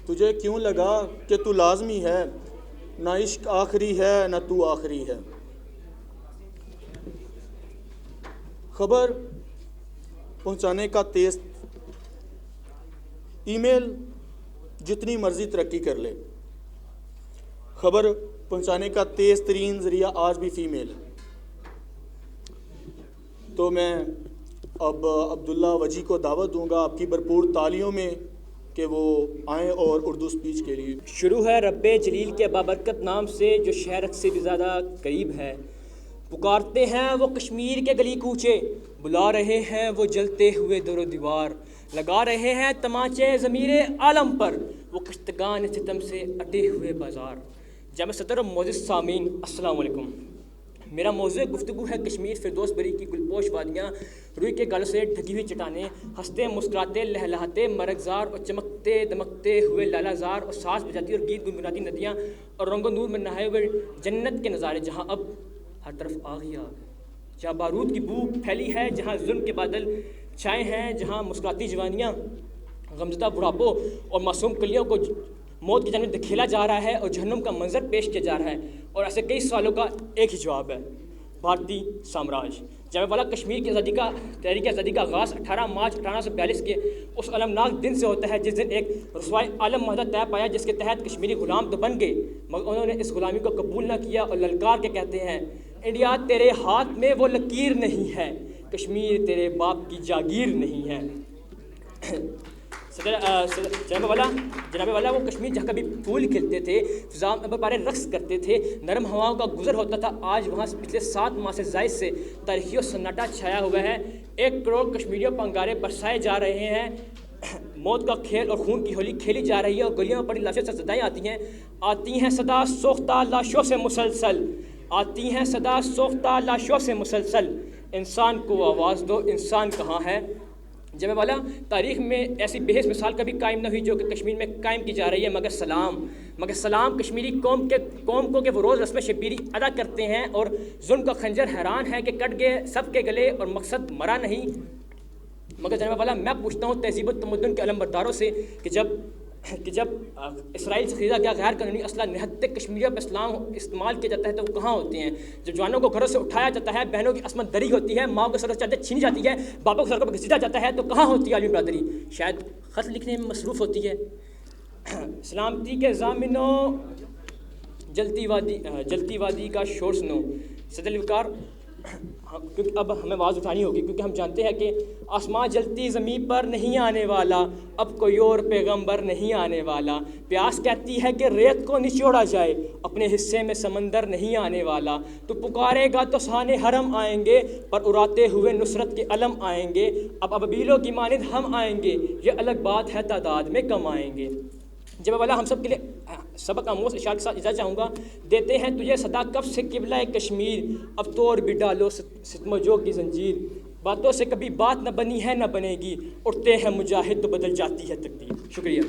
تجھے کیوں لگا کہ تو لازمی ہے، نہ عشق آخری ہے نہ تو آخری ہے۔ خبر پہنچانے کا تیز ای میل جتنی مرضی ترقی کر لے، خبر پہنچانے کا تیز ترین ذریعہ آج بھی فیمیل ہے۔ تو میں اب عبداللہ وجی کو دعوت دوں گا آپ کی بھرپور تالیوں میں کہ وہ آئیں اور اردو سپیچ کے لیے۔ شروع ہے رب جلیل کے بابرکت نام سے جو شہرک سے بھی زیادہ قریب ہے۔ پکارتے ہیں وہ کشمیر کے گلی کوچے، بلا رہے ہیں وہ جلتے ہوئے در و دیوار، لگا رہے ہیں تماچے ضمیر عالم پر وہ کشتگان ستم سے اٹے ہوئے بازار۔ جامع صدر و معزز سامعین السلام علیکم۔ میرا موضوع گفتگو ہے کشمیر فردوس بری کی گلپوش وادیاں، روئی کے گل سے ڈھکی ہوئی چٹانیں، ہنستے مسکراتے لہلہاتے مرغزار اور چمکتے دمکتے ہوئے لالا زار اور ساز بجاتی اور گیت گنگناتی ندیاں اور رنگ و نور میں نہائے ہوئے جنت کے نظارے، جہاں اب ہر طرف آگ ہی آگ ہے، جہاں بارود کی بو پھیلی ہے، جہاں ظلم کے بادل چھائے ہیں، جہاں مسکراتی جوانیاں، غمزدہ بڑھاپوں اور معصوم کلیوں کو موت کی جانب دھکیلا جا رہا ہے اور جہنم کا منظر پیش کیا جا رہا ہے، اور ایسے کئی سوالوں کا ایک ہی جواب ہے: بھارتی سامراج۔ جامع والا کشمیر کی آزادی کا تحریک آزادی کا آغاز 18 مارچ 1842 کے اس المناک دن سے ہوتا ہے جس دن ایک رسوائے عالم معاہدہ طے پایا، جس کے تحت کشمیری غلام تو بن گئے مگر انہوں نے اس غلامی کو قبول نہ کیا اور للکار کے کہتے ہیں: انڈیا تیرے ہاتھ میں وہ لکیر نہیں ہے، کشمیر تیرے باپ کی جاگیر نہیں ہے۔ جناب والا وہ کشمیر جہاں کبھی پھول کھلتے تھے، فضا میں پارے رقص کرتے تھے، نرم ہواؤں کا گزر ہوتا تھا، آج وہاں پچھلے 7 ماہ سے زائد سے تاریخی و سناٹا چھایا ہوا ہے۔ 1 کروڑ کشمیریوں پر انگارے برسائے جا رہے ہیں، موت کا کھیل اور خون کی ہولی کھیلی جا رہی ہے اور گلیوں میں پڑی لاشوں سے صدائیں آتی ہیں صدا سوختہ لاشوں سے مسلسل، آتی ہیں صدا سوختہ لاشوں سے مسلسل، انسان کو آواز دو، انسان کہاں ہے؟ جامع والا تاریخ میں ایسی بے حس مثال کبھی قائم نہ ہوئی جو کہ کشمیر میں قائم کی جا رہی ہے، مگر سلام کشمیری قوم کو کہ وہ روز رسم شبیری ادا کرتے ہیں اور ظلم کا خنجر حیران ہے کہ کٹ گئے سب کے گلے اور مقصد مرا نہیں۔ مگر جامع والا میں پوچھتا ہوں تہذیب و تمدن کے علم برداروں سے کہ جب اسرائیل سے خریدا گیا غیر قانونی اسلحہ نہتے کشمیریوں پر اسلام استعمال کیا جاتا ہے تو وہ کہاں ہوتے ہیں؟ جب جوانوں کو گھروں سے اٹھایا جاتا ہے، بہنوں کی عصمت دری ہوتی ہے، ماں کو سر سے چادر چھینی جاتی ہے، باپوں کو سڑکوں پر گھسیٹا جاتا ہے تو کہاں ہوتی ہے عالمی برادری؟ شاید خط لکھنے میں مصروف ہوتی ہے۔ سلامتی کے ضامنوں جلتی وادی کا شور سنو، صدر الوقار، کیونکہ اب ہمیں آواز اٹھانی ہوگی کیونکہ ہم جانتے ہیں کہ آسمان جلتی زمین پر نہیں آنے والا، اب کوئی اور پیغمبر نہیں آنے والا، پیاس کہتی ہے کہ ریت کو نچوڑا جائے، اپنے حصے میں سمندر نہیں آنے والا، تو پکارے گا تو سانے حرم آئیں گے، پر اڑاتے ہوئے نصرت کے علم آئیں گے، اب ابیلوں کی مانند ہم آئیں گے، یہ الگ بات ہے تعداد میں کم آئیں گے۔ جب والا ہم سب کے لیے سبق آموز اشعار کے ساتھ اجازت چاہوں گا۔ دیتے ہیں تجھے صدا کب سے قبلہ کشمیر، اب توڑ بھی ڈالو ستم و جو کی زنجیر، باتوں سے کبھی بات نہ بنی ہے نہ بنے گی، اٹھتے ہیں مجاہد تو بدل جاتی ہے تقدیر۔ شکریہ۔